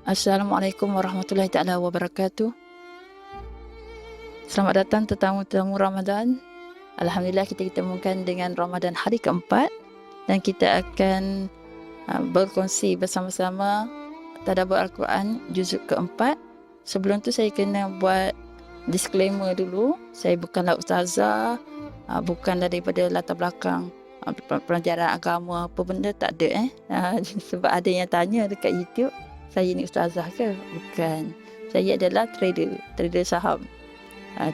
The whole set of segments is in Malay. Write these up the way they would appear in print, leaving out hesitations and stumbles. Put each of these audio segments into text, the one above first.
Assalamualaikum warahmatullahi taala wabarakatuh. Selamat datang tetamu-tetamu Ramadan. Alhamdulillah kita ditemukan dengan Ramadan hari keempat dan kita akan berkongsi bersama-sama tadabbur Al-Quran juzuk keempat. Sebelum tu saya kena buat disclaimer dulu. Saya bukanlah ustazah, bukanlah daripada latar belakang pelajaran agama apa benda, tak ada sebab ada yang tanya dekat YouTube, saya ni ustazah ke? Bukan. Saya adalah trader saham.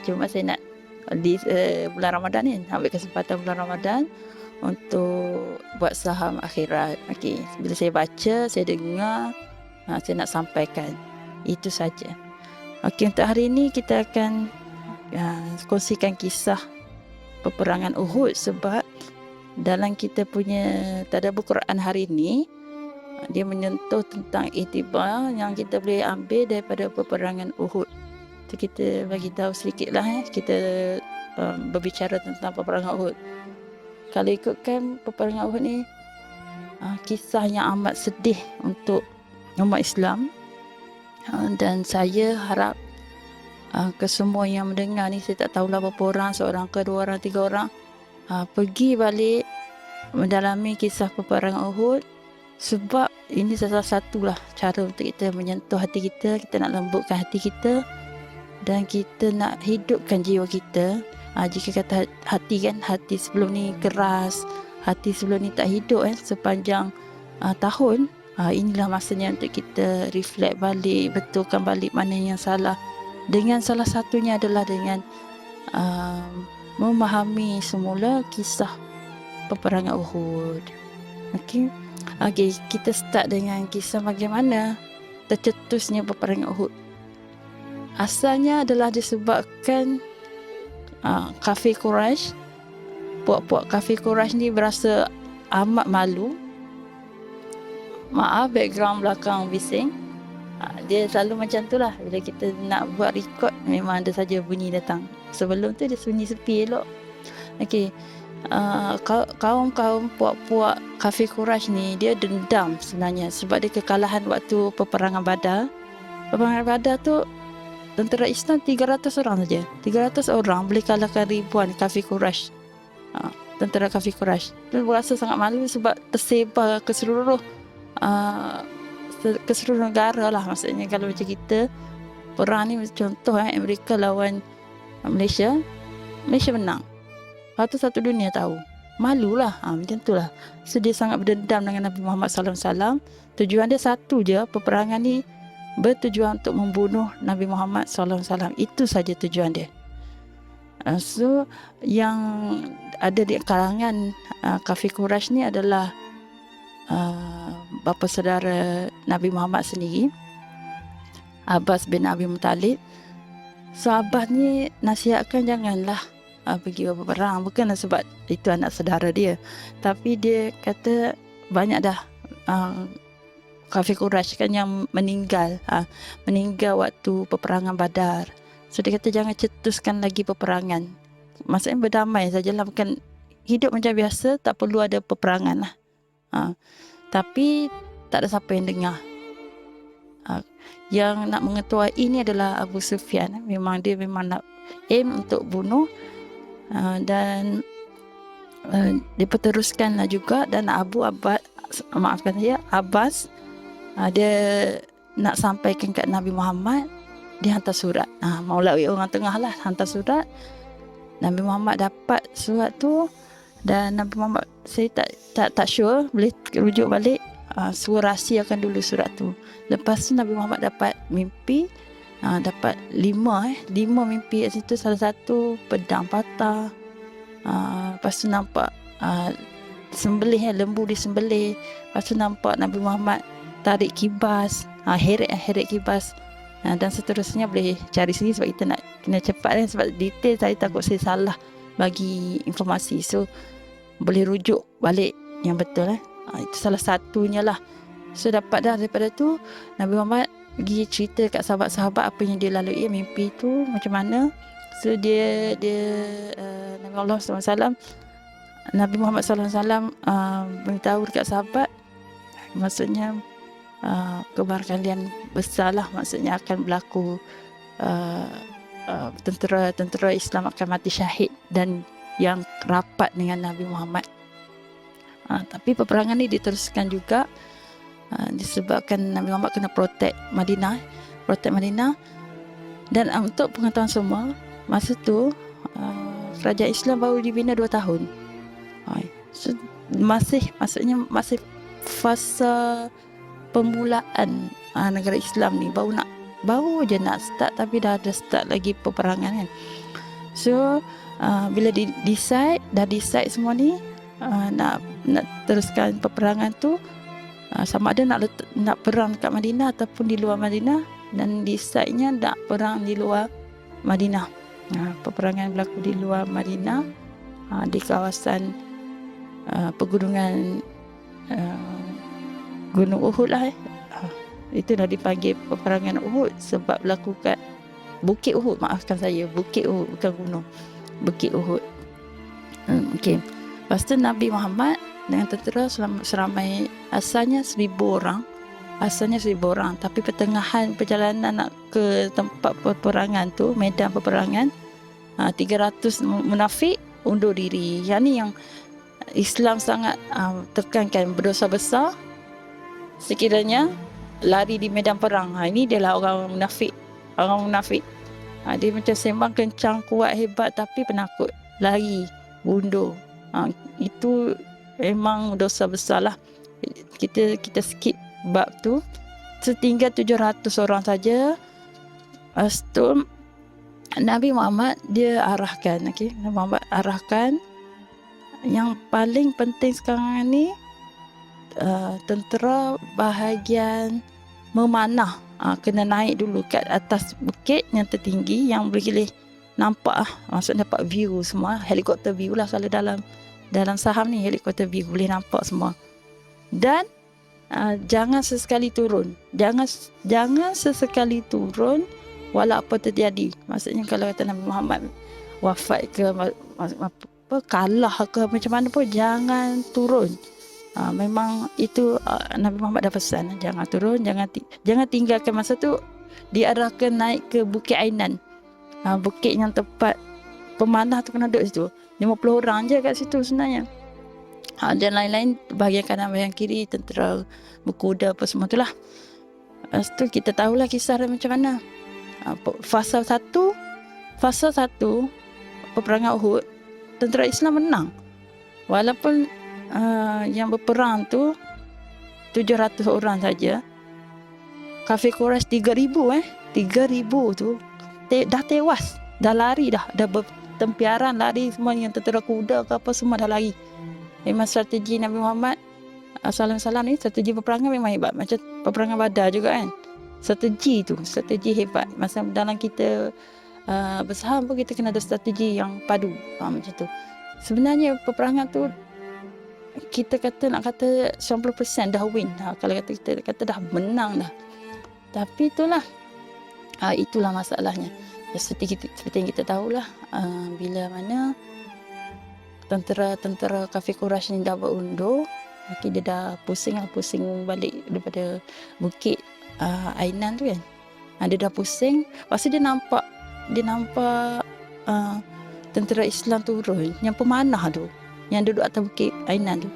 Cuma saya nak di bulan Ramadan ni ambil kesempatan bulan Ramadan untuk buat saham akhirat. Okey, bila saya baca, saya dengar, saya nak sampaikan. Itu saja. Okey, untuk hari ini kita akan kongsikan kisah peperangan Uhud, sebab dalam kita punya tadabbur Quran hari ini dia menyentuh tentang iktibar yang kita boleh ambil daripada peperangan Uhud. So, kita bagi tahu sedikitlah kita berbicara tentang peperangan Uhud. Kalau ikutkan peperangan Uhud ni kisah yang amat sedih untuk umat Islam, dan saya harap kesemua yang mendengar ni, saya tak tahulah berapa orang, seorang ke dua orang, tiga orang, pergi balik mendalami kisah peperangan Uhud, sebab ini salah satulah cara untuk kita menyentuh hati kita nak lembutkan hati kita, dan kita nak hidupkan jiwa kita. Jika kata hati kan, hati sebelum ni keras, hati sebelum ni tak hidup sepanjang tahun, inilah masanya untuk kita reflect balik, betulkan balik mana yang salah. Dengan salah satunya adalah dengan memahami semula kisah peperangan Uhud. Okey, kita start dengan kisah bagaimana tercetusnya peperangan Uhud. Asalnya adalah disebabkan kafir Quraisy, puak-puak kafir Quraisy ni berasa amat malu. Maaf background belakang bising. Dia selalu macam tu lah, bila kita nak buat record memang ada saja bunyi datang. Sebelum tu dia sunyi sepi elok. Okey, kaum-kaum puak-puak kafir Quraisy ni dia dendam sebenarnya sebab dia kekalahan waktu peperangan Badar. Peperangan Badar tu tentera Islam 300 orang saja. 300 orang boleh kalahkan ribuan kafir Quraisy. Tentera kafir Quraisy. Dia berasa sangat malu sebab tersebar ke seluruh negara lah. Maksudnya kalau macam kita perang ni, contoh Amerika lawan Malaysia, Malaysia menang. Lepas tu satu dunia tahu. Malulah, macam tu lah. So dia sangat berdendam dengan Nabi Muhammad SAW. Tujuan dia satu je, peperangan ni bertujuan untuk membunuh Nabi Muhammad SAW. Itu saja tujuan dia. So yang ada di kalangan kafir Quraisy ni adalah bapa saudara Nabi Muhammad sendiri, Abbas bin Abi Muttalib. So Abbas ni nasihatkan janganlah pergi berperang, bukanlah sebab itu anak saudara dia, tapi dia kata banyak dah kafir Quraisy kan yang meninggal waktu peperangan Badar. So dia kata jangan cetuskan lagi peperangan, maksudnya berdamai sajalah, bukan hidup macam biasa, tak perlu ada peperangan lah. Tapi tak ada siapa yang dengar. Yang nak mengetuai ini adalah Abu Sufyan. Memang nak aim untuk bunuh, dan diperteruskanlah juga. Dan Abbas dia nak sampaikan kat Nabi Muhammad, dia hantar surat. Maulawi orang tengah lah, hantar surat. Nabi Muhammad dapat surat tu, dan Nabi Muhammad, saya tak sure, boleh rujuk balik, suruh rahsiakan dulu surat tu. Lepas tu Nabi Muhammad dapat mimpi, dapat lima mimpi kat situ. Salah satu pedang patah, lepas tu nampak sembelih, lembu disembelih. Lepas tu nampak Nabi Muhammad tarik kibas, heret kibas, dan seterusnya. Boleh cari sini sebab kita nak kena cepat sebab detail saya takut saya salah bagi informasi. So boleh rujuk balik yang betul. Itu salah satunya lah. So dapat dah daripada tu, Nabi Muhammad pergi cerita kat sahabat-sahabat apa yang dia lalui, mimpi tu macam mana. So dia Nabi Muhammad SAW beritahu dekat sahabat, maksudnya kebarkalian besar lah, maksudnya akan berlaku tentera Islam akan mati syahid dan yang rapat dengan Nabi Muhammad. Tapi peperangan ni diteruskan juga disebabkan Nabi Muhammad kena protect Madinah. Dan untuk pengetahuan semua, masa tu kerajaan Islam baru dibina 2 tahun. So, maksudnya masih fasa permulaan negara Islam ni, baru je nak start, tapi dah ada start lagi peperangan kan. So bila dah decide semua ni, nak teruskan peperangan tu, sama ada nak perang kat Madinah ataupun di luar Madinah, dan decide-nya nak perang di luar Madinah. Peperangan berlaku di luar Madinah, di kawasan pegunungan Gunung Uhud lah. Itu dah dipanggil peperangan Uhud sebab berlaku kat Bukit Uhud. Maafkan saya, Bukit Uhud, bukan gunung, Bukit Uhud. Okay. Lepas tu Nabi Muhammad dengan tentera seramai asalnya 1,000 orang. Tapi pertengahan perjalanan nak ke tempat peperangan tu, medan peperangan, 300 munafik undur diri. Yang ni yang Islam sangat tekankan, berdosa besar sekiranya lari di medan perang. Ini adalah orang munafik. Dia macam sembang kencang, kuat, hebat, tapi penakut, lari, undur. Itu memang dosa besar lah. Kita skip bab tu. Setinggal 700 orang saja. Lepas tu Nabi Muhammad dia arahkan, Nabi Muhammad arahkan yang paling penting sekarang ni, tentera bahagian memanah kena naik dulu kat atas bukit yang tertinggi yang boleh nampak maksudnya dapat view semua, helikopter view lah. Kalau dalam saham ni helikopter view boleh nampak semua. Dan jangan sesekali turun, jangan sesekali turun walau apa terjadi. Maksudnya kalau kata Nabi Muhammad wafat ke kalah ke macam mana pun, jangan turun. Memang itu Nabi Muhammad dah pesan, jangan turun, jangan tinggalkan. Masa tu diarahkan naik ke Bukit Ainan, bukit yang tempat pemanah tu kena duduk situ. 50 orang je kat situ sebenarnya. Dan lain-lain bahagian kanan bahagian kiri tentera berkuda apa semua tu lah. Lepas tu kita tahulah kisah dia macam mana. Fasa 1 peperangan Uhud, tentera Islam menang. Walaupun yang berperang tu 700 orang saja, kafir Quraisy 3,000 tu dah tewas, dah lari dah bertempiaran, lari semua. Yang tentera kuda ke apa semua dah lari. Memang strategi Nabi Muhammad SAW ni, strategi peperangan memang hebat. Macam peperangan Badar juga kan, strategi hebat. Masa dalam kita bersaham pun kita kena ada strategi yang padu, macam tu. Sebenarnya peperangan tu kita nak kata 90% dah win. Kalau kita kata dah menang dah. Tapi itulah masalahnya. Seperti yang kita tahulah, bila mana tentera kafir Quraisy ni dah berundur, dia dah pusing balik daripada Bukit Ainan tu kan. Dia dah pusing. Lepas tu dia nampak tentera Islam turun, yang pemanah tu, yang duduk atas Bukit Ainan tu.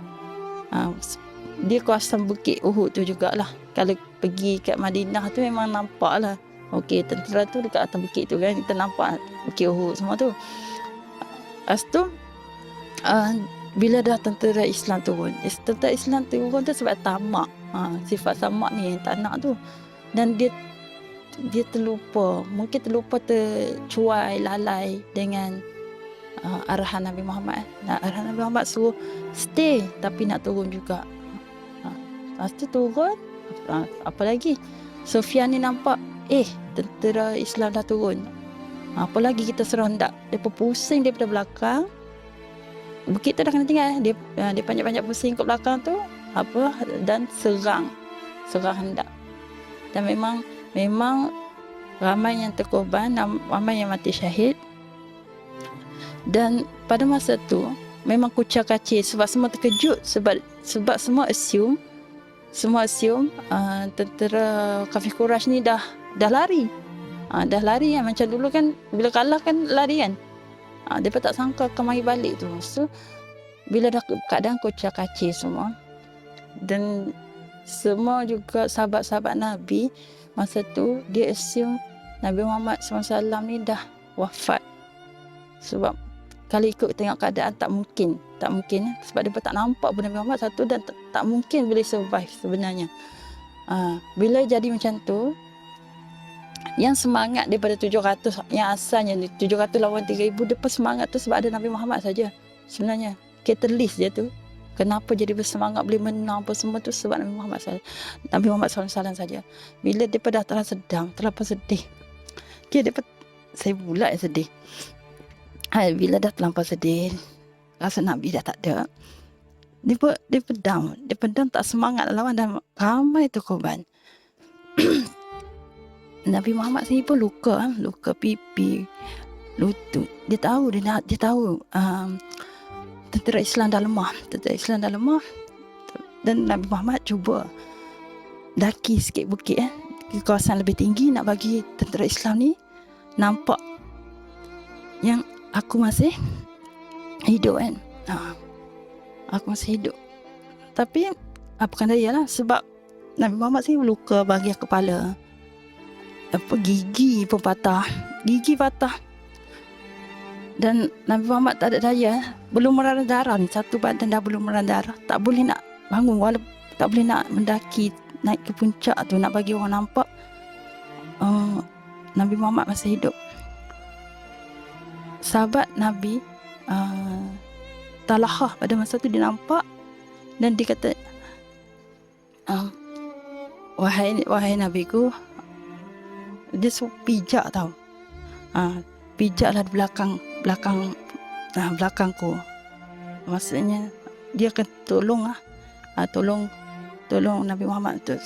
Dia kawasan Bukit Uhud tu jugalah. Kalau pergi kat Madinah tu memang nampak lah. Okey, tentera tu dekat atas bukit tu kan, kita nampak Bukit Uhud semua tu. Lepas tu bila dah tentera Islam turun tu sebab tamak, sifat tamak ni yang tak nak tu. Dan dia tercuai lalai dengan arahan Nabi Muhammad. Arahan Nabi Muhammad suruh stay tapi nak turun juga. Lepas tu turun, apa lagi, Sufyan ni nampak tentera Islam dah turun, apa lagi kita serondak. Dia pusing daripada belakang, bukit tu dah kena tinggal, dia panjat-panjat pusing kat belakang tu dan serang hendak. Dan memang ramai yang terkorban, ramai yang mati syahid. Dan pada masa tu memang kucar kacir sebab semua terkejut, sebab semua assume semua assume tentera kafir Quraisy ni dah lari. Dah lari kan, macam dulu kan bila kalah kan lari kan. Mereka tak sangka akan mari balik tu. So bila dah keadaan kocak-kacir semua, dan semua juga sahabat-sahabat Nabi masa tu dia assume Nabi Muhammad SAW ni dah wafat. Sebab kalau ikut tengok keadaan tak mungkin sebab dia tak nampak pun Nabi Muhammad satu, dan tak mungkin boleh survive sebenarnya. Bila jadi macam tu, yang semangat daripada 700 yang asalnya 700 lawan 3000, depa semangat tu sebab ada Nabi Muhammad saja. Sebenarnya catalyst dia tu kenapa jadi bersemangat boleh menang apa semua tu sebab Nabi Muhammad SAW saja. Bila depa dah terlalu sedih. Depa saya pula yang sedih. Bila dah terlampau sedih, rasa Nabi dah tak ada, Depa down, tak semangat lawan, dan ramai tu korban. Nabi Muhammad sendiri pun luka pipi, lutut. Dia tahu tentera Islam dah lemah, dan Nabi Muhammad cuba daki sikit bukit ke kawasan lebih tinggi nak bagi tentera Islam ni nampak yang aku masih hidup kan. Aku masih hidup. Tapi bukan daya lah, sebab Nabi Muhammad sih luka bahagian kepala, gigi pun patah, dan Nabi Muhammad tak ada daya, belum merana darah ni, satu badan dah belum merana darah, tak boleh nak bangun, tak boleh nak mendaki naik ke puncak tu nak bagi orang nampak Nabi Muhammad masih hidup. Sahabat Nabi Talhah pada masa tu dia nampak, dan dia kata, wahai Nabiku, dia suruh pijak tau, pijaklah di belakangku. Maksudnya dia akan tolong Nabi Muhammad untuk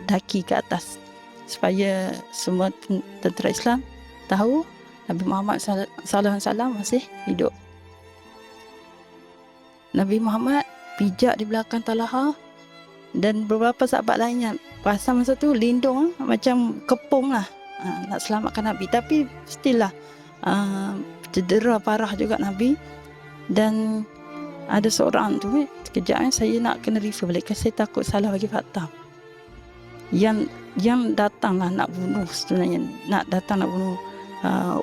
daki ke atas, supaya semua tentera Islam tahu Nabi Muhammad SAW masih hidup. Nabi Muhammad pijak di belakang Talha, dan beberapa sahabat lainnya pasal masa tu lindung macam kepung lah, nak selamatkan Nabi. Tapi still lah cedera parah juga Nabi. Dan ada seorang tu sekejap saya nak kena refer balik, saya takut salah bagi fakta, yang datang lah nak bunuh, sebenarnya nak bunuh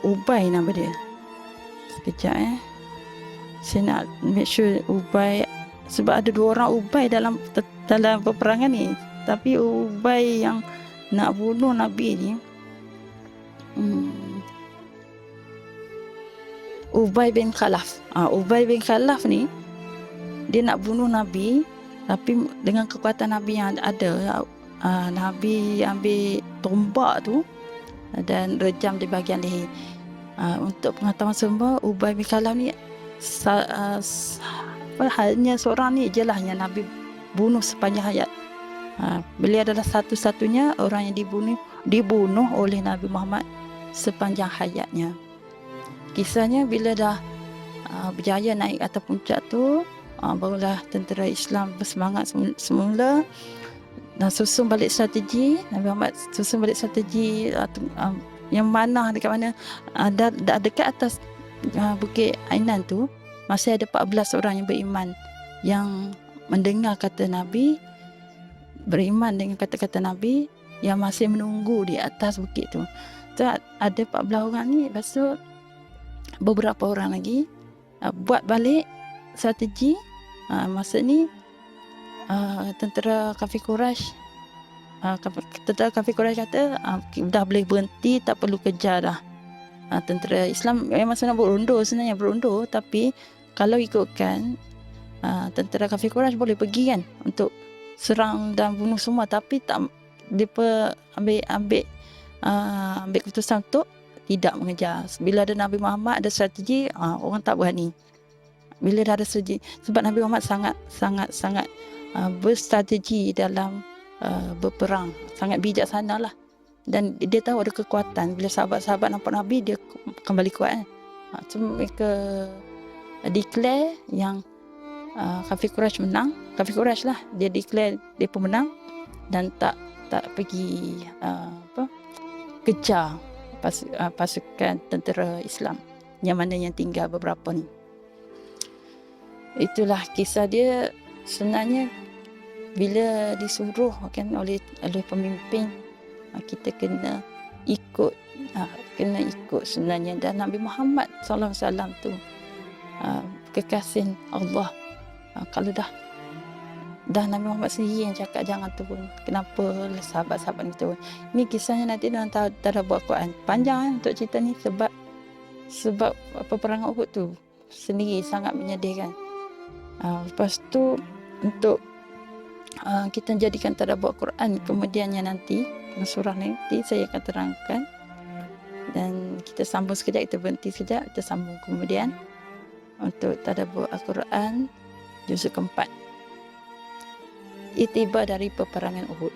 Ubay nama dia. Sekejap saya nak make sure Ubay, sebab ada 2 orang Ubay dalam peperangan ni. Tapi Ubay yang nak bunuh Nabi ni, Ubay bin Khalaf. Ubay bin Khalaf ni dia nak bunuh Nabi, tapi dengan kekuatan Nabi yang ada, Nabi ambil tombak tu dan rejam di bahagian leher. Untuk pengetahuan semua, Ubay bin Khalaf ni hanya seorang ni je lah yang Nabi bunuh sepanjang hayat. Beliau adalah satu-satunya orang yang dibunuh oleh Nabi Muhammad sepanjang hayatnya. Kisahnya bila dah berjaya naik atas puncak tu, barulah tentera Islam bersemangat semula dan susun balik strategi. Nabi Muhammad susun balik strategi yang mana dekat mana, dekat atas Bukit Ainan tu masih ada 14 orang yang beriman, yang mendengar kata Nabi, beriman dengan kata-kata Nabi, yang masih menunggu di atas bukit tu. So, ada 14 orang ni. Lepas tu beberapa orang lagi buat balik strategi. Masa ni tentera kafir Quraisy kata dah boleh berhenti, tak perlu kejar dah. Tentera Islam memang sebenarnya berundo, tapi kalau ikutkan tentera kafir Quraisy boleh pergi kan untuk serang dan bunuh semua, tapi tak, mereka ambil keputusan untuk tidak mengejar. Bila ada Nabi Muhammad ada strategi, orang tak berani. Bila dah ada strategi, sebab Nabi Muhammad sangat berstrategi dalam berperang, sangat bijaksana lah. Dan dia tahu ada kekuatan. Bila sahabat-sahabat nampak Nabi, dia kembali kuat kan. So mereka declare yang kafir Quraisy menang. Kafir Quraisy lah, dia declare dia pemenang dan tak pergi kejar pasukan tentera Islam yang mana yang tinggal beberapa ni. Itulah kisah dia. Sebenarnya bila disuruh kan oleh pemimpin, kita kena ikut sebenarnya. Dan Nabi Muhammad SAW tu kekasih Allah. Kalau dah Nabi Muhammad sendiri yang cakap jangan turun, kenapa sahabat-sahabat ni turun? Ni kisahnya nanti dalam tadabbur Al-Quran. Panjang untuk cerita ni sebab peperangan Uhud tu sendiri sangat menyedihkan. Lepas tu untuk kita jadikan tadabbur Al-Quran kemudiannya nanti surah nanti saya akan terangkan, dan kita sambung sekejap, kita berhenti sekejap, kita sambung kemudian untuk tadabbur Al-Quran juzuk keempat, iktibar dari peperangan Uhud.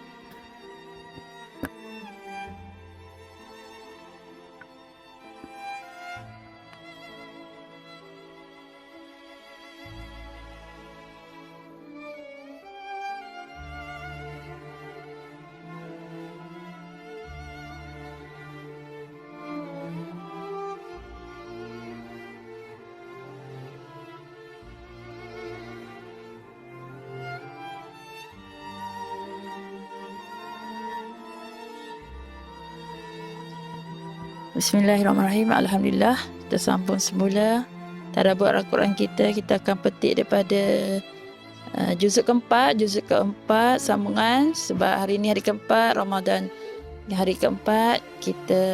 Bismillahirrahmanirrahim. Alhamdulillah, kita sambung semula tadabbur Al-Quran kita. Kita akan petik daripada juzuk keempat sambungan, sebab hari ini hari keempat Ramadan. Hari keempat kita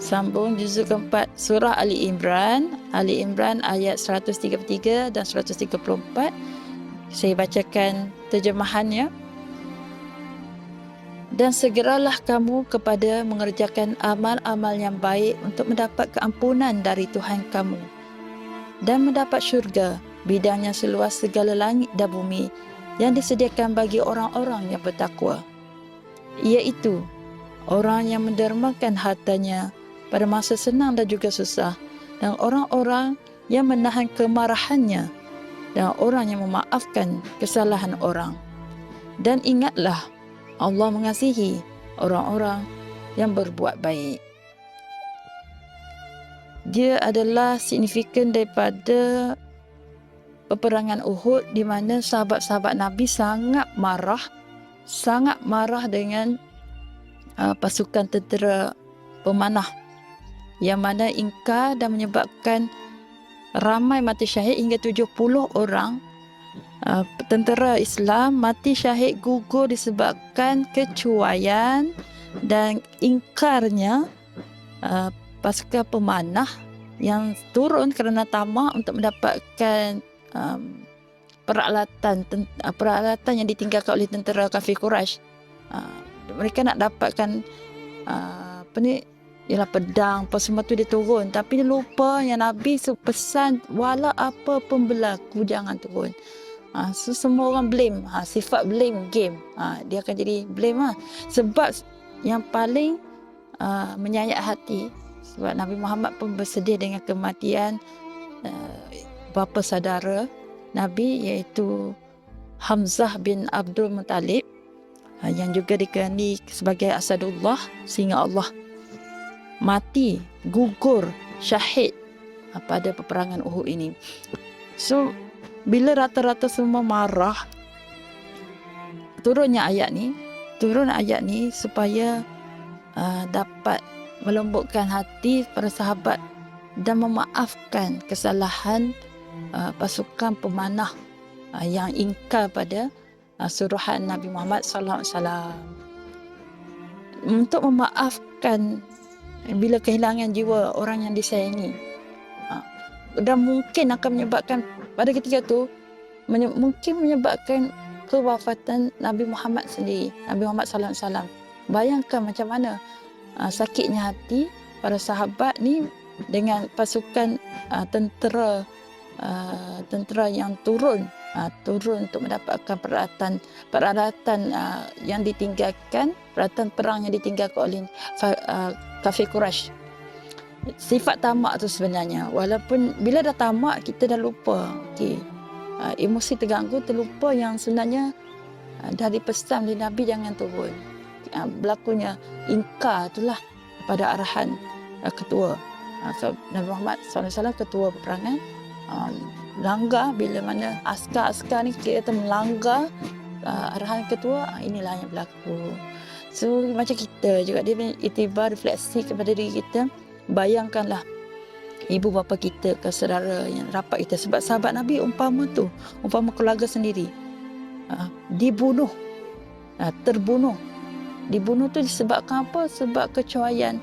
sambung juzuk keempat surah Ali Imran ayat 133 dan 134. Saya bacakan terjemahannya. Dan segeralah kamu kepada mengerjakan amal-amal yang baik untuk mendapat keampunan dari Tuhan kamu dan mendapat syurga, bidangnya seluas segala langit dan bumi, yang disediakan bagi orang-orang yang bertakwa, iaitu orang yang mendermakan hartanya pada masa senang dan juga susah, dan orang-orang yang menahan kemarahannya, dan orang yang memaafkan kesalahan orang. Dan ingatlah, Allah mengasihi orang-orang yang berbuat baik. Dia adalah signifikan daripada peperangan Uhud, di mana sahabat-sahabat Nabi sangat marah dengan pasukan tentera pemanah yang mana ingkar dan menyebabkan ramai mati syahid hingga 70 orang. Tentera Islam mati syahid gugur disebabkan kecuaian dan ingkarnya pasukan pemanah yang turun kerana tamak untuk mendapatkan peralatan yang ditinggalkan oleh tentera kafir Quraisy. Mereka nak dapatkan ialah pedang, apa semua tu dia turun, tapi dia lupa yang Nabi pesan wala apa pun berlaku jangan turun. So semua orang blame, sifat blame game. Dia akan jadi blame sebab yang paling menyayat hati, sebab Nabi Muhammad pun bersedih dengan kematian bapa saudara Nabi, iaitu Hamzah bin Abdul Muttalib, yang juga dikenali sebagai Asadullah, sehingga Allah mati, gugur, syahid pada peperangan Uhud ini. So bila rata-rata semua marah, turun ayat ni supaya dapat melembutkan hati para sahabat dan memaafkan kesalahan pasukan pemanah yang ingkar pada suruhan Nabi Muhammad SAW. Untuk memaafkan bila kehilangan jiwa orang yang disayangi, dan mungkin akan menyebabkan pada ketika tu mungkin menyebabkan kewafatan Nabi Muhammad sendiri, Nabi Muhammad SAW. Bayangkan macam mana sakitnya hati para sahabat ni dengan pasukan tentera yang turun untuk mendapatkan peralatan yang ditinggalkan, peralatan perang yang ditinggalkan oleh kafir Quraisy. Sifat tamak tu sebenarnya, walaupun bila dah tamak kita dah lupa, emosi terganggu, terlupa yang sebenarnya dari pesan dari Nabi jangan turun. Berlakunya ingkar itulah pada arahan ketua. Nabi Muhammad SAW ketua peperangan, melanggar bila mana askar-askar ni kita melanggar arahan ketua, inilah yang berlaku. So macam kita juga, dia iktibar refleksi kepada diri kita. Bayangkanlah ibu bapa kita ke saudara yang rapat kita, sebab sahabat Nabi umpama keluarga sendiri, dibunuh, terbunuh. Dibunuh tu disebabkan apa? Sebab kecuaian,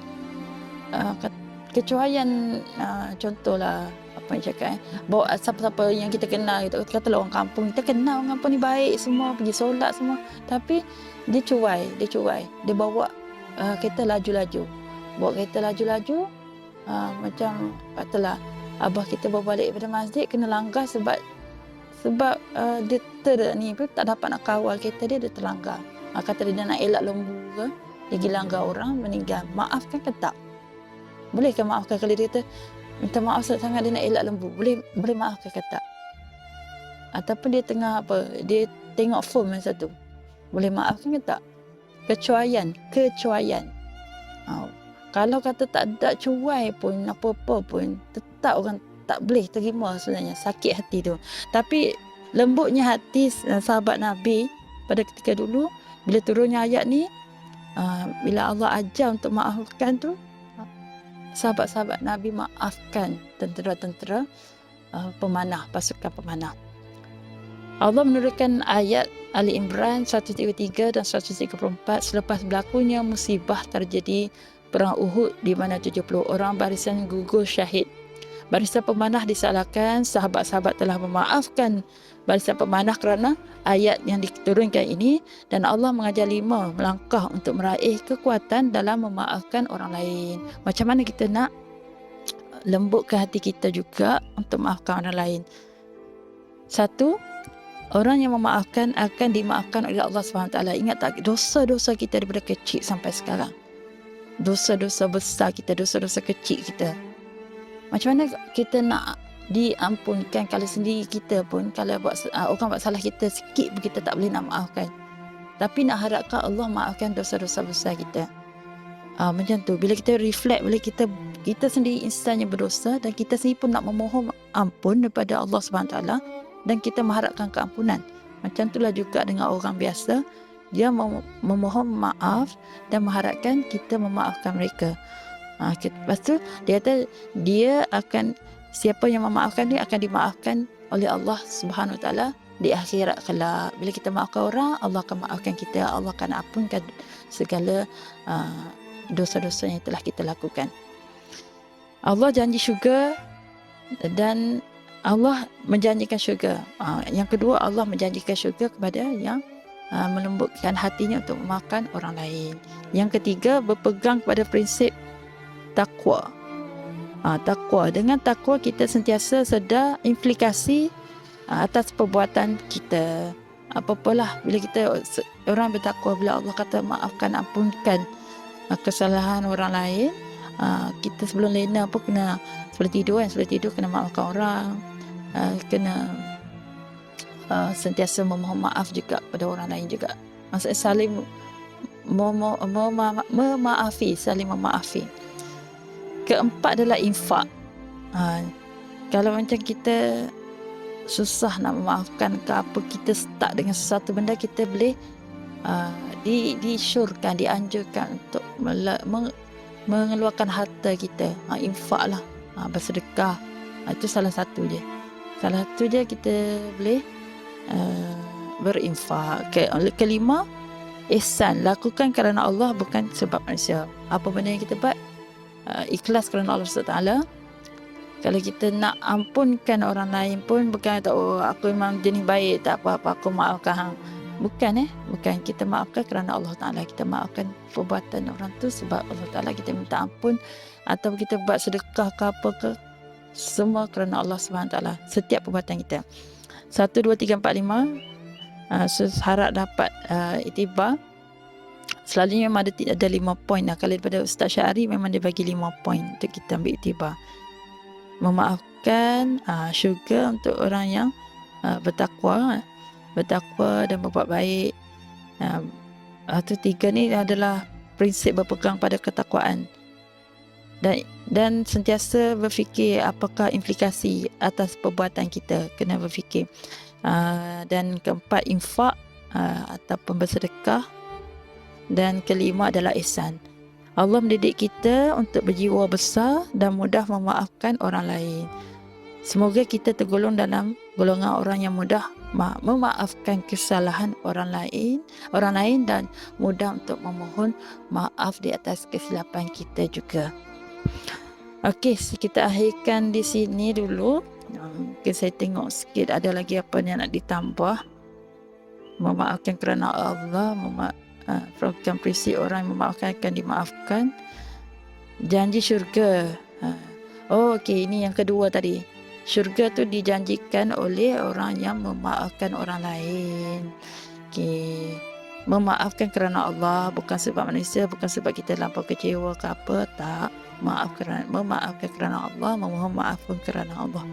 contohlah apa yang cakap, bawa siapa-siapa yang kita kenal, kita katalah orang kampung, kita kenal orang kampung ni baik semua, pergi solat semua, tapi dia cuai, dia bawa kereta laju-laju, macam katalah abah kita bawa balik daripada masjid, kena langgar sebab dia tak dapat nak kawal kereta dia terlanggar. Kata dia nak elak lembu ke, dia pergi langgar orang, meninggal. Maafkan ke tak? Bolehkah maafkan? Kalau dia kata minta maaf sangat dia nak elak lembu, boleh maafkan ke tak? Ataupun dia tengah dia tengok film yang satu, boleh maafkan ke tak? Kecuaian. Kalau kata tak ada cuai pun, apa-apa pun, tetap orang tak boleh terima sebenarnya, sakit hati tu. Tapi lembutnya hati sahabat Nabi pada ketika dulu, bila turunnya ayat ni, bila Allah ajar untuk maafkan tu, sahabat-sahabat Nabi maafkan tentera-tentera pemanah, pasukan pemanah. Allah menurunkan ayat Ali Imran 133 dan 134 selepas berlakunya musibah terjadi perang Uhud, di mana 70 orang barisan gugur syahid. Barisan pemanah disalahkan, sahabat-sahabat telah memaafkan barisan pemanah kerana ayat yang diturunkan ini, dan Allah mengajar 5 melangkah untuk meraih kekuatan dalam memaafkan orang lain. Macam mana kita nak lembutkan hati kita juga untuk maafkan orang lain? 1, orang yang memaafkan akan dimaafkan oleh Allah SWT. Ingat tak, dosa-dosa kita daripada kecil sampai sekarang, dosa-dosa besar kita, dosa-dosa kecil kita, macam mana kita nak diampunkan kalau sendiri kita pun, kalau orang buat salah kita sikit pun kita tak boleh nak maafkan, tapi nak harapkan Allah maafkan dosa-dosa besar kita. Macam tu, bila kita reflect, bila kita sendiri insan yang berdosa, dan kita sendiri pun nak memohon ampun daripada Allah SWT, dan kita mengharapkan keampunan. Macam itulah juga dengan orang biasa, dia memohon maaf dan mengharapkan kita memaafkan mereka. Lepas tu dia kata siapa yang memaafkan dia akan dimaafkan oleh Allah Subhanahu Wa Taala di akhirat kelak. Bila kita maafkan orang, Allah akan maafkan kita, Allah akan ampunkan segala dosa-dosa yang telah kita lakukan. Allah janji syurga, dan Allah menjanjikan syurga. Yang kedua, Allah menjanjikan syurga kepada yang melembutkan hatinya untuk memaafkan orang lain. Yang ketiga, berpegang kepada prinsip takwa. Takwa. Dengan takwa kita sentiasa sedar implikasi atas perbuatan kita. Apa-apalah, bila kita orang bertakwa, bila Allah kata maafkan, ampunkan kesalahan orang lain, kita sebelum lena pun kena, sebelum tidur kena maafkan orang, kena sentiasa memohon maaf juga pada orang lain juga. Maksudnya saling memaafi, saling memaafi. Keempat adalah infak. Kalau macam kita susah nak memaafkan ke apa, kita stuck dengan sesuatu benda, kita boleh disyurkan, dianjurkan untuk mengeluarkan harta kita. Infak lah, bersedekah. Itu salah satu je. Kita boleh berinfak. Kelima, ihsan. Lakukan kerana Allah, bukan sebab manusia. Apa benda yang kita buat, ikhlas kerana Allah SWT. Kalau kita nak ampunkan orang lain pun, bukan kata aku memang jenis baik, tak apa-apa, aku maafkan hang. Bukan kita maafkan kerana Allah Ta'ala. Kita maafkan perbuatan orang tu sebab Allah Ta'ala, kita minta ampun, atau kita buat sedekah ke apa ke, semua kerana Allah SWT. Setiap perbuatan kita. 1, 2, 3, 4, 5, harap dapat iktibar. Selalunya memang ada 5 poin. Kalau daripada Ustaz Syahri, memang dia bagi 5 poin untuk kita ambil iktibar. Memaafkan, syurga untuk orang yang bertakwa dan berbuat baik. Itu 3 ni adalah prinsip berpegang pada ketakwaan. Dan sentiasa berfikir apakah implikasi atas perbuatan kita, kena berfikir. Dan keempat, infak ataupun bersedekah. Dan kelima adalah ihsan. Allah mendidik kita untuk berjiwa besar dan mudah memaafkan orang lain. Semoga kita tergolong dalam golongan orang yang mudah memaafkan kesalahan orang lain dan mudah untuk memohon maaf di atas kesilapan kita juga. Okey, kita akhirkan di sini dulu. Mungkin saya tengok sikit ada lagi apa yang nak ditambah. Memaafkan kerana Allah, program prinsip orang yang memaafkan akan dimaafkan. Janji syurga. Okey, ini yang kedua tadi. Syurga tu dijanjikan oleh orang yang memaafkan orang lain. Okey. Memaafkan kerana Allah, bukan sebab manusia, bukan sebab kita lampau kecewa ke apa, tak. Memaafkan kerana Allah, memohon maaf pun kerana Allah.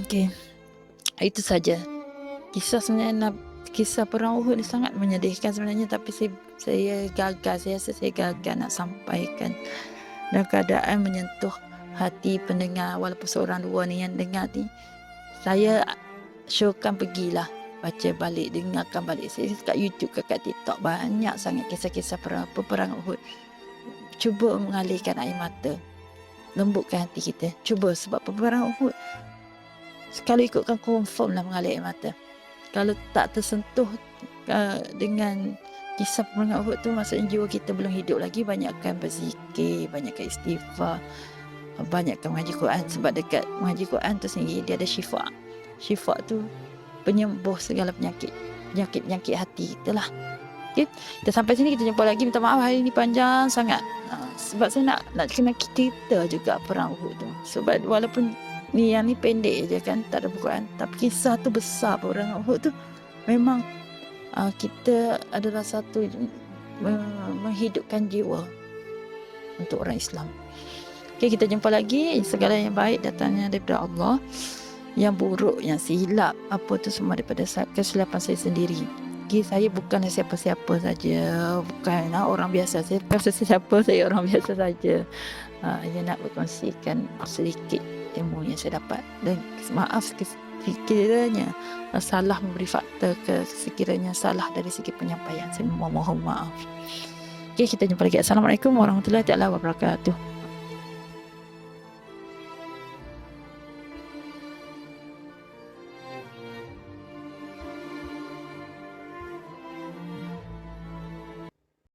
Okey. Itu saja. Kisah perang Uhud ni sangat menyedihkan sebenarnya, tapi saya rasa saya gagal nak sampaikan. Dan keadaan menyentuh hati pendengar, walaupun seorang dua ni yang dengar ni, saya syorkan pergilah baca balik, dengarkan balik. Saya kat YouTube ke kat TikTok banyak sangat kisah-kisah perang Uhud. Cuba mengalihkan air mata, lembutkan hati kita. Cuba, sebab perang Uhud kalau ikutkan confirm lah mengalir air mata. Kalau tak tersentuh dengan kisah perang Uhud tu, maksudnya jiwa kita belum hidup lagi. Banyakkan berzikir, banyakkan istighfar, banyakkan mengaji Quran. Sebab dekat mengaji Quran tu sendiri dia ada syifa. Syifa tu penyembuh segala penyakit hati kita lah. Okay? Kita sampai sini, kita jumpa lagi. Minta maaf hari ni panjang sangat. Sebab saya nak kena cerita juga perang Uhud tu. Sebab walaupun yang ni pendek je kan, tak ada Quran, tapi kisah tu besar. Perang Uhud tu memang kita adalah satu menghidupkan jiwa untuk orang Islam. Okay, kita jumpa lagi. Segala yang baik datangnya daripada Allah, yang buruk, yang silap, apa tu semua daripada kesilapan saya sendiri. Okay, saya bukanlah siapa-siapa saja, bukan orang biasa. Saya bukan sesiapa, saya orang biasa saja. Yang nak berkongsikan sedikit ilmu yang saya dapat. Dan maaf sekiranya salah memberi fakta, sekiranya salah dari segi penyampaian, saya mohon maaf. Okay, kita jumpa lagi. Assalamualaikum warahmatullahi wabarakatuh.